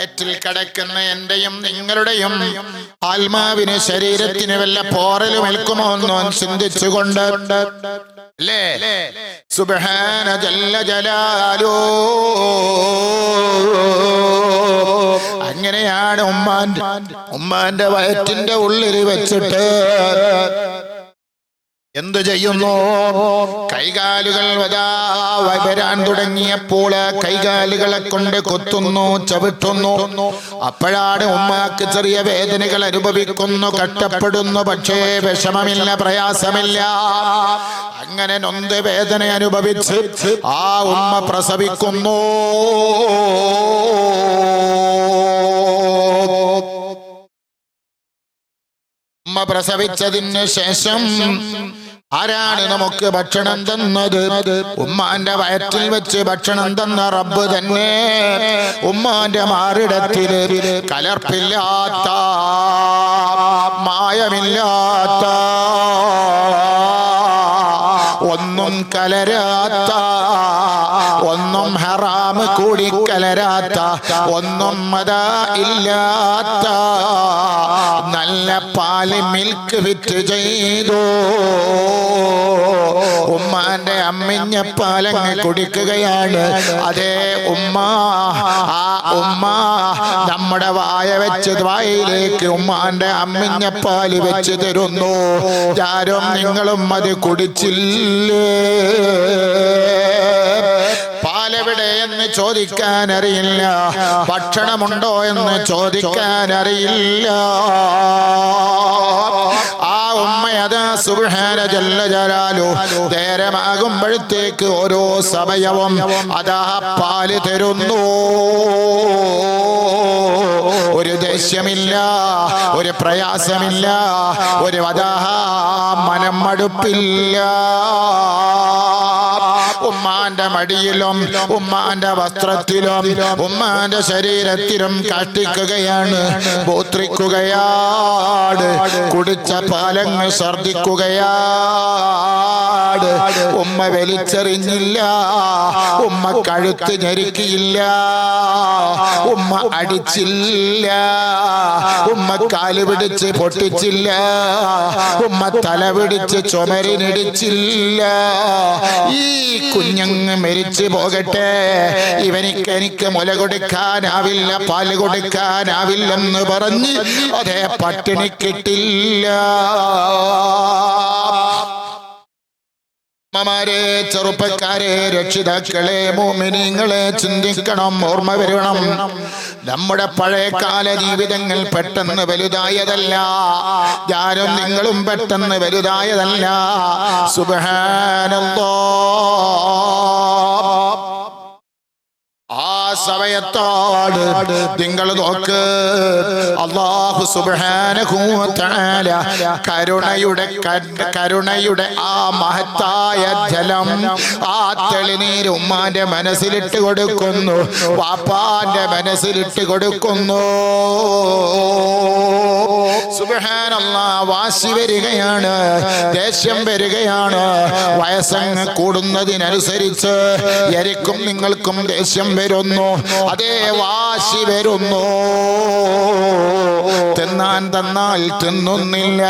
വയറ്റിൽ കിടക്കുന്ന എന്റെയും നിങ്ങളുടെയും ആത്മാവിന് ശരീരത്തിന് വല്ല പോറലും ഏൽക്കുമോ എന്നോ ചിന്തിച്ചുകൊണ്ട് അല്ലേ സുബ്ഹാന ജല്ല ജലാലു. അങ്ങനെയാണ് ഉമ്മാന്റെ വയറ്റിന്റെ ഉള്ളിൽ വെച്ചിട്ട് എന്തു ചെയ്യുന്നു? കൈകാലുകൾ വരാൻ തുടങ്ങിയപ്പോൾ കൈകാലുകളെ കൊണ്ട് കൊത്തുന്നു, ചവിട്ടുന്നു. അപ്പോഴാണ് ഉമ്മാക്ക് ചെറിയ വേദനകൾ അനുഭവിക്കുന്നു, കഷ്ടപ്പെടുന്നു. പക്ഷേ വിഷമമില്ല, പ്രയാസമില്ല. അങ്ങനെ നൊന്ത് വേദന അനുഭവിച്ച് ആ ഉമ്മ പ്രസവിക്കുന്നു. ഉമ്മ പ്രസവിച്ചതിന് ശേഷം ആരാണ് നമുക്ക് ഭക്ഷണം തന്നത്? ഉമ്മാന്റെ വയറ്റിൽ വെച്ച് ഭക്ഷണം തന്ന റബ്ബ് തന്നെ. ഉമ്മാന്റെ മാറിടത്തില് കലർപ്പില്ലാത്ത, മായമില്ലാത്ത, ഒന്നും കലരാത്ത, ഒന്നും ഹറാമ് കൂടി കലരാത്ത, ഒന്നും മതാ ഇല്ലാത്ത നല്ല പാല് മിൽക്ക് വിറ്റ് ചെയ്തു. ഉമ്മാന്റെ അമ്മിഞ്ഞ പാലങ്ങ് കുടിക്കുകയാണ്. അതേ ഉമ്മ, ആ ഉമ്മ നമ്മുടെ വായ വെച്ച് വായിലേക്ക് ഉമ്മാന്റെ അമ്മിഞ്ഞ പാല് വെച്ച് തരുന്നു. ആരും നിങ്ങളും അത് കുടിച്ചില്ലേ? പാലെവിടെ എന്ന് ചോദിക്കാൻ അറിയില്ല, ഭക്ഷണമുണ്ടോ എന്ന് ചോദിക്കാൻ അറിയില്ല. ആ ഉമ്മയതാ സുബ്ഹാന ജല്ല ജലാലു നേരമാകുമ്പോഴത്തേക്ക് ഓരോ സമയവും അതാ പാല് തരുന്നു. ഒരു ദേഷ്യമില്ല, ഒരു പ്രയാസമില്ല, ഒരു മനം മടുപ്പില്ല. ഉമ്മാന്റെ മടിയിലും ഉമ്മാന്റെ വസ്ത്രത്തിലും ഉമ്മാന്റെ ശരീരത്തിലും കാഷ്ടിക്കുകയാണ്, മൂത്രിക്കുകയാണ്, കുടിച്ച പാലങ്ങൾ ഛർദിക്കുകയാണ്. ഉമ്മ വലിച്ചെറിഞ്ഞില്ല, ഉമ്മ കഴുത്ത് ഞെരുക്കിയില്ല, ഉമ്മ അടിച്ചില്ല, ഉമ്മ കാല് പിടിച്ച് പൊട്ടിച്ചില്ല, ഉമ്മ തല പിടിച്ച് ചുമരിനിടിച്ചില്ല. ഈ കുഞ്ഞങ്ങ് മരിച്ചു പോകട്ടെ, എനിക്ക് മുല കൊടുക്കാനാവില്ല, പാല് കൊടുക്കാനാവില്ലെന്ന് പറഞ്ഞ് അതേ പട്ടിണി കിട്ടില്ല. അമ്മമാരെ, ചെറുപ്പക്കാരെ, രക്ഷിതാക്കളെ, മോമിനീങ്ങളെ ചിന്തിക്കണം, ഓർമ്മ വരണം. നമ്മുടെ പഴയകാല ജീവിതങ്ങൾ പെട്ടെന്ന് വലുതായതല്ല, ഞാനും നിങ്ങളും പെട്ടെന്ന് വലുതായതല്ല. സുബ്ഹാനല്ലാഹ്. ആ സമയത്താണ് നിങ്ങൾ നോക്ക്, അല്ലാഹു സുബ്ഹാനഹു വ തആല കരുണയുടെ ആ മഹത്തായ ജലം, ആ തെളിനീര് ഉമ്മാന്റെ മനസ്സിലിട്ട് കൊടുക്കുന്നു, വാപ്പാന്റെ മനസ്സിലിട്ട് കൊടുക്കുന്നു. സുബ്ഹാനല്ലാഹ്. വാശി വരികയാണ്, ദേഷ്യം വരികയാണ്. വയസ്സങ്ങ് കൂടുന്നതിനനുസരിച്ച് എനിക്കും നിങ്ങൾക്കും ദേഷ്യം വരുന്നു, അതേ വാശി വരുന്നു. തിന്നാൻ തന്നാൽ തിന്നുന്നില്ല,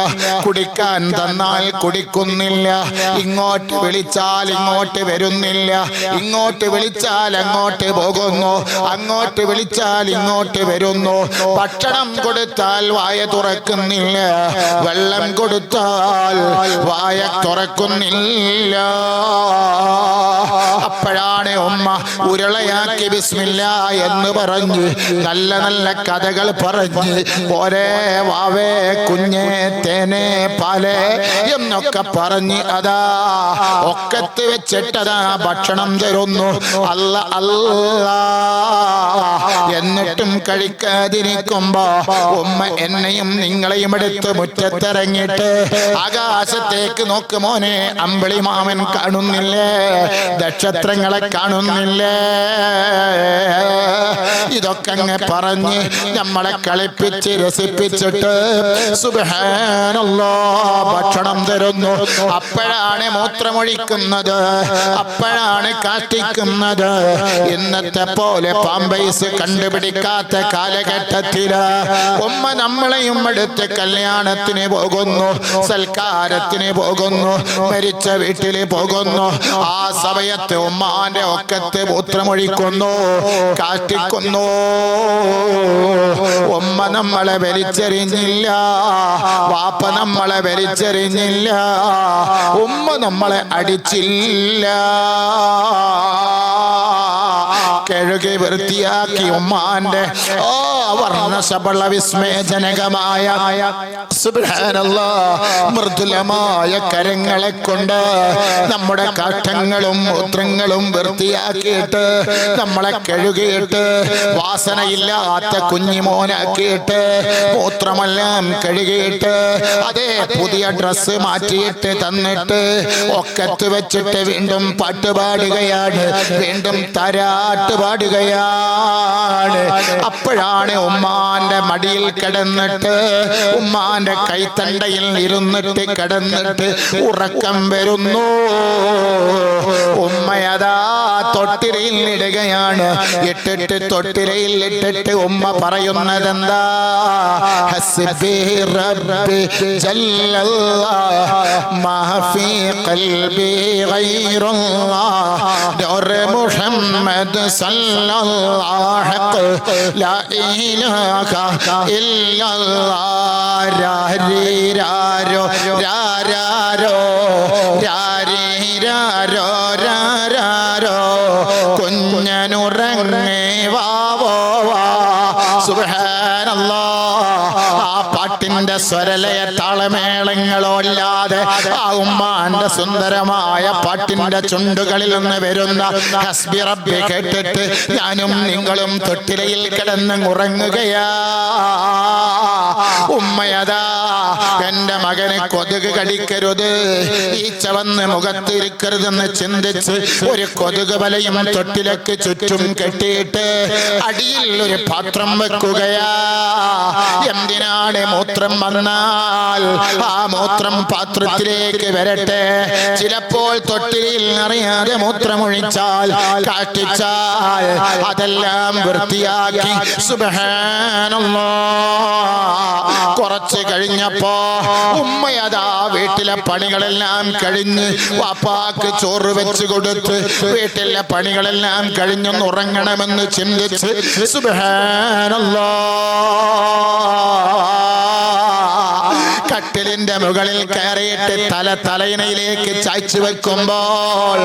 കുടിക്കാൻ തന്നാൽ കുടിക്കുന്നില്ല, ഇങ്ങോട്ട് വിളിച്ചാൽ ഇങ്ങോട്ട് വരുന്നില്ല, ഇങ്ങോട്ട് വിളിച്ചാൽ അങ്ങോട്ട് പോകുന്നു, അങ്ങോട്ട് വിളിച്ചാൽ ഇങ്ങോട്ട് വരുന്നു. ഭക്ഷണം കൊടുത്താൽ വായ തുറക്കുന്നില്ല, വെള്ളം കൊടുത്താൽ വായ തുറക്കുന്നില്ല. അപ്പോഴാണ് ഉമ്മ ഉരുളയാക്കി ബിസ്മില്ലാ എന്ന് പറഞ്ഞ് നല്ല നല്ല കഥകൾ പറഞ്ഞ് പോരെ വാവേ കുഞ്ഞേ തേനെ പാലേ എന്നൊക്കെ പറഞ്ഞ് അതാ ഒക്കത്ത് വെച്ചിട്ടതാ ഭക്ഷണം തരുന്നു. അല്ല അല്ലാ. എന്നിട്ടും കഴിക്കാതിരിക്കുമ്പോ ഉമ്മ എന്നെയും നിങ്ങളെയും എടുത്ത് മുറ്റത്തിറങ്ങിയിട്ട് ആകാശത്തേക്ക് നോക്ക് മോനെ, അമ്പിളി മാമൻ കാണുന്നില്ലേ, ദക്ഷ നക്ഷത്രങ്ങളെ കാണുന്നില്ലേ? ഇതൊക്കെ അങ്ങ് പറഞ്ഞ് നമ്മളെ കളിപ്പിച്ച് രസിപ്പിച്ചിട്ട് സുബ്ഹാനല്ലാഹ് ഭക്ഷണം തരുന്നു. അപ്പോഴാണ് മൂത്രമൊഴിക്കുന്നത്, അപ്പോഴാണ് കാഷ്ടിക്കുന്നത്. ഇന്നത്തെ പോലെ പാമ്പൈസ് കണ്ടുപിടിക്കാത്ത കാലഘട്ടത്തില് ഉമ്മ നമ്മളെയും എടുത്ത് കല്യാണത്തിന് പോകുന്നു, സൽക്കാരത്തിന് പോകുന്നു, മരിച്ച വീട്ടില് പോകുന്നു. ആ സമയത്ത് ഉമ്മാന്റെ ഒക്കത്ത് മൂത്രമൊഴിക്കുന്നു, കാഷ്ടിക്കുന്നു. ഉമ്മ നമ്മളെ വലിച്ചെറിഞ്ഞില്ല, വാപ്പ നമ്മളെ വലിച്ചെറിഞ്ഞില്ല, ഉമ്മ നമ്മളെ അടിച്ചില്ല. കഴുകി വൃത്തിയാക്കി ഉമ്മാന്റെ വർണ്ണശബള വിസ്മയജനകമായ സുബ്ഹാനല്ലാഹ് മൃദുലമായ കരങ്ങളെ കൊണ്ട് നമ്മുടെ കാഷ്ടങ്ങളും മൂത്രങ്ങളും വൃത്തിയാക്കിയിട്ട് നമ്മളെ കഴുകിയിട്ട് വാസനയില്ലാത്ത കുഞ്ഞിമോനാക്കിയിട്ട് മൂത്രമെല്ലാം കഴുകിയിട്ട് അതേ പുതിയ ഡ്രസ്സ് മാറ്റിയിട്ട് തന്നിട്ട് ഒക്കത്ത് വെച്ചിട്ട് വീണ്ടും പാട്ടുപാടുകയാണ്, വീണ്ടും താരാട്ട് പാടുകയാണ്. അപ്പോഴാണ് ഉമ്മാന്റെ മടിയിൽ കിടന്നിട്ട് ഉമ്മാന്റെ കൈത്തണ്ടയിൽ ഇരുന്നിട്ട് കിടന്നിട്ട് ഉറക്കം വരുന്നു. ഉമ്മയതാ തൊട്ടിരയിൽ ഇടുകയാണ്. ഇട്ടിട്ട് തൊട്ടിരയിൽ ഇട്ടിട്ട് ഉമ്മ പറയുന്നതെന്താ? ഹസ്ബി റബ്ബി ജല്ലല്ലാഹ് മാ ഫീ ഖൽബി ഗൈറുല്ലാഹ് നൂർ മുഹമ്മദ് സല്ലല്ലാഹു ലാ ഇലാഹ ഇല്ലല്ലാഹ് രാരീരാരോ രാരാരോ രാരീരാരോ രാരാരോ കുഞ്ഞനുറങ്ങേ വാവോ വാ. സുബ്ഹാനല്ലാഹ്. ആ പാട്ടിന്റെ സ്വരലയ താളമേളങ്ങളോ അല്ലാതെ ആ ഉമ്മാന്റെ സുന്ദരമായ പാട്ടിന്റെ ചുണ്ടുകളിൽ നിന്ന് വരുന്ന ഹസ്ബി റബ്ബി കേട്ടിട്ട് ഞാനും നിങ്ങളും തൊട്ടിലയിൽ കിടന്ന് ഉറങ്ങുകയാ. ഉമ്മയതാ എന്റെ മകനെ കൊതുക് കടിക്കരുത്, ഈച്ച വന്ന് മുഖത്തിരിക്കരുതെന്ന് ചിന്തിച്ച് ഒരു കൊതുക് വലയും തൊട്ടിലേക്ക് ചുറ്റും കെട്ടിയിട്ട് അടിയിൽ ഒരു പാത്രം വെക്കുകയാ. എന്തിനാണ്? മൂത്രം വന്നാൽ ആ മൂത്രം പാത്രത്തിലേക്ക് വരട്ടെ. ചിലപ്പോൾ തൊട്ടിലിൽ അറിയാതെ മൂത്രമൊഴിച്ചാൽ കാഷ്ടിച്ചാൽ അതെല്ലാം വൃത്തിയാക്കി സുബ്ഹാനല്ലാഹ്. കുറച്ച് കഴിഞ്ഞപ്പോ ഉമ്മയതാ വീട്ടിലെ പണികളെല്ലാം കഴിഞ്ഞ് വാപ്പാക്ക് ചോറ് വെച്ച് കൊടുത്ത് വീട്ടിലെ പണികളെല്ലാം കഴിഞ്ഞൊന്ന് ഉറങ്ങണമെന്ന് ചിന്തിച്ച് സുബ്ഹാനല്ലാഹ് കട്ടിലിന്റെ മുകളിൽ കയറിയിട്ട് തലയിണയിലേക്ക് ചായ്ച്ചു വെക്കുമ്പോൾ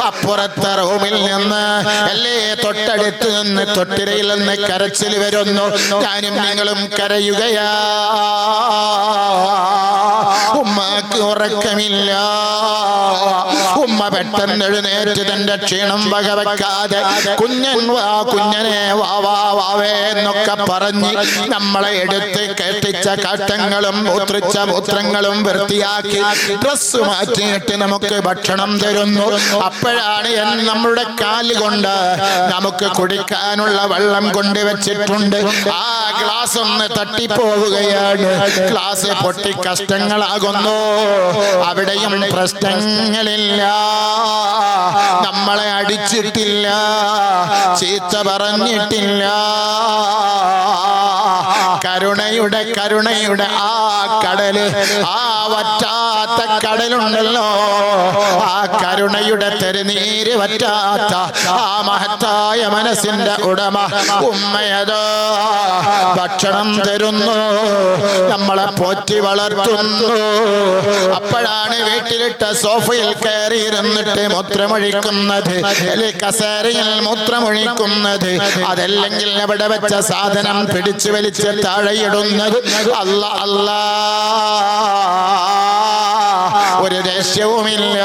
അപ്പുറത്തെ റൂമിൽ നിന്ന് അല്ലേ തൊട്ടടുത്ത് നിന്ന് തൊട്ടിരയിൽ നിന്ന് കരച്ചിൽ വരുന്നു. ഞാനും നിങ്ങളും കരയുകയാ. ഉമ്മക്ക് ഉറക്കമില്ല. ഉമ്മ പെട്ടെന്ന് എഴുന്നേറ്റ് തന്റെ ക്ഷീണം വകവെക്കാതെ കുഞ്ഞൻ വാ കുഞ്ഞനെ വാവാ വാവേ എന്നൊക്കെ പറഞ്ഞ് നമ്മളെ എടുത്ത് കെട്ടിച്ച കാഷ്ടങ്ങളും മൂത്രിച്ച മൂത്രങ്ങളും വൃത്തിയാക്കി ഡ്രസ് മാറ്റിയിട്ട് നമുക്ക് ഭക്ഷണം തരുന്നു. അപ്പോഴാണ് നമ്മുടെ കാല് കൊണ്ട് നമുക്ക് കുടിക്കാനുള്ള വെള്ളം കൊണ്ടുവച്ചിട്ടുണ്ട്. ആ ഗ്ലാസ് ഒന്ന് തട്ടിപ്പോവുകയാണ്. ഗ്ലാസ് പൊട്ടി കഷ്ടങ്ങളാകുന്നു. അവിടെയും പ്രശ്നങ്ങളില്ല. നമ്മളെ അടിച്ചിട്ടില്ല, ചീത്ത പറഞ്ഞിട്ടില്ല. കരുണയുടെ ആ കടല്, ആ വറ്റാത്ത കടലുണ്ടല്ലോ, ആ കരുണയുടെ തെരുനീര് വറ്റാത്ത ആ മഹത്തായ മനസ്സിന്റെ ഉടമ ഉമ്മയതോ ഭക്ഷണം തരുന്നു, നമ്മളെ പോറ്റി വളർത്തുന്നു. അപ്പോഴാണ് വീട്ടിലിട്ട സോഫയിൽ കയറിയിരുന്നിട്ട് മൂത്രമൊഴിക്കുന്നത്, കസേരയിൽ മൂത്രമൊഴിക്കുന്നത്, അതല്ലെങ്കിൽ അവിടെ വെച്ച സാധനം പിടിച്ചു വലിച്ച് താഴെയിടുന്നത്. അല്ലാ അല്ലാ ഒരു ദേഷ്യവുമില്ല,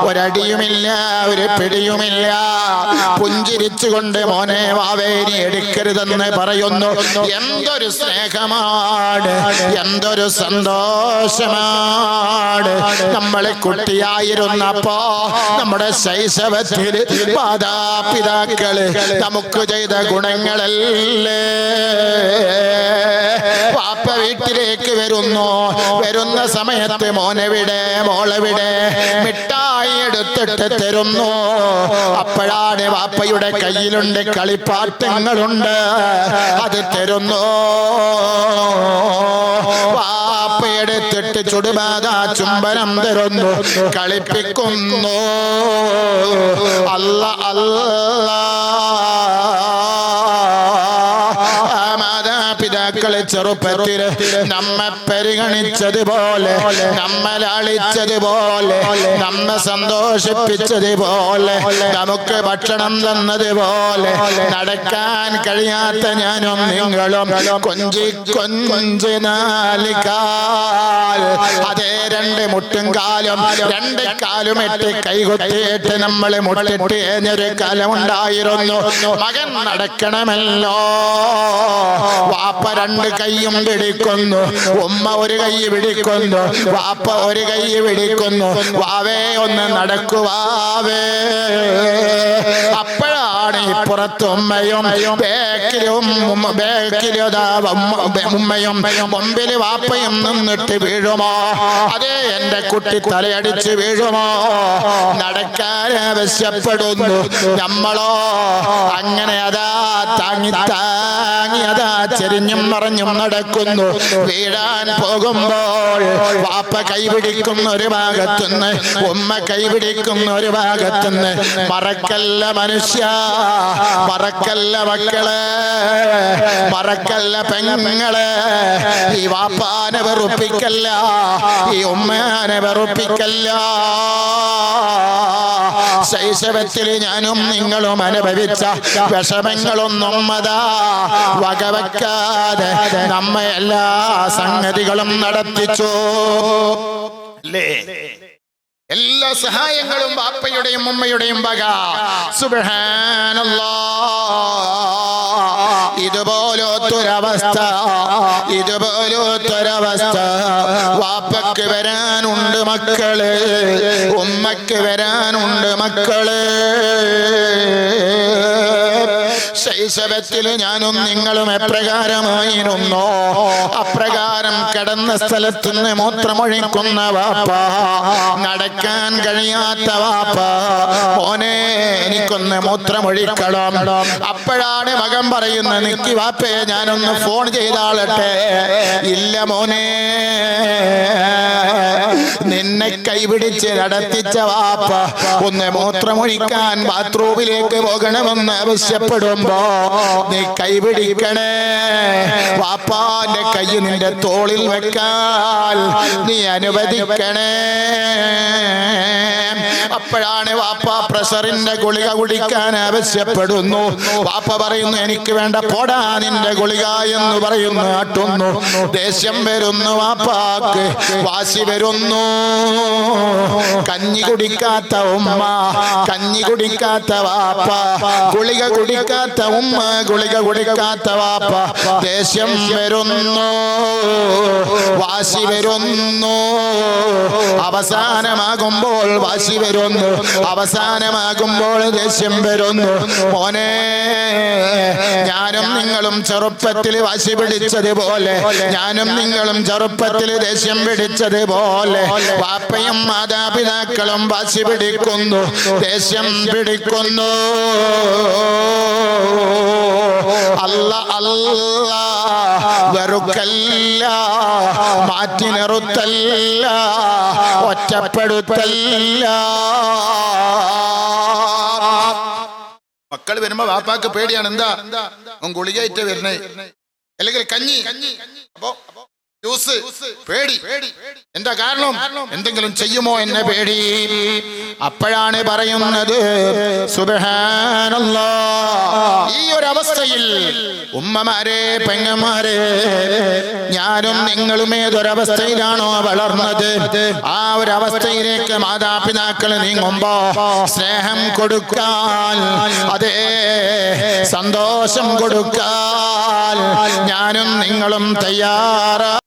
ഒരടിയുമില്ല, ഒരു പിടിയുമില്ല. പുഞ്ചിരിച്ചുകൊണ്ട് മോനെ വാവേനി എടുക്കരുതെന്ന് പറയുന്നു. എന്തൊരു സ്നേഹമാണ്, എന്തൊരു സന്തോഷമാണ്. നമ്മളെ കുട്ടിയായിരുന്നപ്പോ നമ്മുടെ ശൈശവത്തിൽ മാതാപിതാക്കള് നമുക്ക് ചെയ്ത ഗുണങ്ങളല്ലേ. വാപ്പ വീട്ടിലേക്ക് വരുന്ന സമയത്ത് മോനെവിടെ, മോളെവിടെ, മിഠായി എടുത്തിട്ട് തരുന്നു. അപ്പോഴാണ് വാപ്പയുടെ കയ്യിലുണ്ട് കളിപ്പാട്ടങ്ങളുണ്ട്, അത് തരുന്നു. വാപ്പ എടുത്തിട്ട് ചുടുപാത ചുംബനം തരുന്നു, കളിപ്പിക്കുന്നു. അല്ലാ അല്ലാ. മാതാപിതാക്കളെ ചെറുപ്പത്തിൽ നമ്മെ പരിഗണിച്ചതുപോലെ, നമ്മെ ലാളിച്ചതുപോലെ, നമ്മെ സന്തോഷിപ്പിച്ചതുപോലെ, നമുക്ക് ഭക്ഷണം തന്നതുപോലെ, നടക്കാൻ കഴിയാത്ത ഞാനും നിങ്ങളും കൊഞ്ചി കൊഞ്ചി നാലിക്കാൽ, അതേ രണ്ട് മുട്ടും കാലും, രണ്ട് കാലും ഇട്ട് കൈകൊത്തിയിട്ട് നമ്മൾ മുട്ടിട്ട് ഏഞ്ഞൊരു കാലമുണ്ടായിരുന്നു. മകൻ നടക്കണമല്ലോ, വാപ്പ രണ്ട് കൈയും പിടിക്കുന്നു, ഉമ്മ ഒരു കൈ പിടിക്കുന്നു, വാപ്പ ഒരു കൈ പിടിക്കുന്നു. വാവേ ഒന്ന് നടക്കുവാവേ. അപ്പോഴാണ് ഇപ്പുറത്ത് ഉമ്മയും ബേക്കിലും ഉമ്മയും മുമ്പിൽ വാപ്പയും നിന്നിട്ട് വീഴുമോ? അതേ എന്റെ കുട്ടി തലയടിച്ച് വീഴുമോ? നടക്കാൻ ആവശ്യപ്പെടുന്നു. നമ്മളോ അങ്ങനെ അതാ താങ്ങി താങ്ങി അതാ ചെരിഞ്ഞും മറിഞ്ഞും നടക്കുന്നു. വീഴാൻ പോകുമ്പോൾ വാപ്പ കൈപിടിക്കുന്ന ഒരു ഭാഗത്തുനിന്ന്, ഉമ്മ കൈപിടിക്കുന്ന ഒരു ഭാഗത്തുനിന്ന്. മറക്കല്ല മനുഷ്യ, മറക്കല്ല മക്കളെ, മറക്കല്ല പെങ്ങളെ. ഈ വാപ്പാനെ വെറുപ്പിക്കല്ല, ഈ ഉമ്മാനെ വെറുപ്പിക്കല്ല. ശൈശവത്തിൽ ഞാനും നിങ്ങളും അനുഭവിച്ച വിഷമങ്ങളൊന്നും അതാ വകവെക്കാതെ നമ്മ എല്ലാ സംഗതികളും നടത്തിച്ചു അല്ലേ. എല്ലാ സഹായങ്ങളും ബാപ്പയുടെയും ഉമ്മയുടെയും വക. സുബ്ഹാനല്ലാഹ്. ഇതുപോലൊരവസ്ഥ, ഇതുപോലൊരവസ്ഥ വാപ്പയ്ക്ക് വരാനുണ്ട് മക്കള്, ഉമ്മയ്ക്ക് വരാനുണ്ട് മക്കള്. ശൈശവത്തിൽ ഞാനും നിങ്ങളും എപ്രകാരമായിരുന്നോ അപ്രകാരം കിടന്ന സ്ഥലത്തുനിന്ന് മൂത്രമൊഴിക്കുന്ന വാപ്പ, നടക്കാൻ കഴിയാത്ത വാപ്പ, മോനെ എനിക്കൊന്ന് മൂത്രമൊഴിക്കണം. അപ്പോഴാണ് മകൻ പറയുന്നത്, നിക്ക് വാപ്പേ ഞാനൊന്ന് ഫോൺ ചെയ്താളട്ടെ. ഇല്ല മോനെ, നിന്നെ കൈപിടിച്ച് നടത്തിച്ച വാപ്പ ഒന്ന് മൂത്രമൊഴിക്കാൻ ബാത്റൂമിലേക്ക് പോകണമെന്ന് ആവശ്യപ്പെടുമ്പോ നീ കൈപിടിക്കണേ. വാപ്പാന്റെ കൈ നിന്റെ തോളിൽ വെക്കാൻ നീ അനുവദിക്കണേ. അപ്പോഴാണ് വാപ്പ പ്രഷറിന്റെ ഗുളിക കുടിക്കാൻ ആവശ്യപ്പെടുന്നു. വാപ്പ പറയുന്നു, എനിക്ക് വേണ്ട, പോടാ നിന്റെ ഗുളിക എന്ന് പറയുന്നു. ആട്ടുന്നു. ദേഷ്യം വരുന്നു വാപ്പാക്ക്, വാശി വരുന്നു. കഞ്ഞി കുടിക്കാത്ത ഉമ്മ, കഞ്ഞി കുടിക്കാത്ത വാപ്പ, ഗുളിക കുടിക്കാത്ത ഉമ്മ, ഗുളിക കുടിക്കാത്ത വാപ്പ. ദേഷ്യം വരുന്നു, വാശി വരുന്നു. അവസാനമാകുമ്പോൾ വാശി വരുന്നു, അവസാനമാകുമ്പോൾ ദേഷ്യം വരുന്നു. മോനെ, ഞാനും നിങ്ങളും ചെറുപ്പത്തിൽ വാശി പിടിച്ചതുപോലെ, ഞാനും നിങ്ങളും ചെറുപ്പത്തിൽ ദേഷ്യം പിടിച്ചതുപോലെ വാപ്പയും മാതാപിതാക്കളും വാശി പിടിക്കുന്നു, ദേഷ്യം പിടിക്കുന്നു. അല്ല അല്ല, വെറുക്കല്ല, മാറ്റി നിർത്തല്ല, ഒറ്റപ്പെടുത്തല്ല. മക്കൾ വരുമ്പോ വാപ്പാക്ക് പേടിയാണ്. എന്താ ഗുളികയിട്ട് വരുന്നേ, അല്ലെങ്കിൽ കഞ്ഞി, അപ്പോ ജ്യൂസ്, പേടി. എന്താ കാരണം? എന്തെങ്കിലും ചെയ്യുമോ എന്നെ പേടി. അപ്പോഴാണ് പറയുന്നത്, സുബ്ഹാനല്ലാഹ്, ഈ ഒരു അവസ്ഥയിൽ ഉമ്മമാരെ പെങ്ങന്മാരെ ഞാനും നിങ്ങളും ഏതൊരവസ്ഥയിലാണോ വളർന്നത് ആ ഒരു അവസ്ഥയിലേക്ക് മാതാപിതാക്കൾ നീങ്ങുമ്പോ സ്നേഹം കൊടുക്കാൻ, അതേ സന്തോഷം കൊടുക്കാൻ ഞാനും നിങ്ങളും തയ്യാറാ.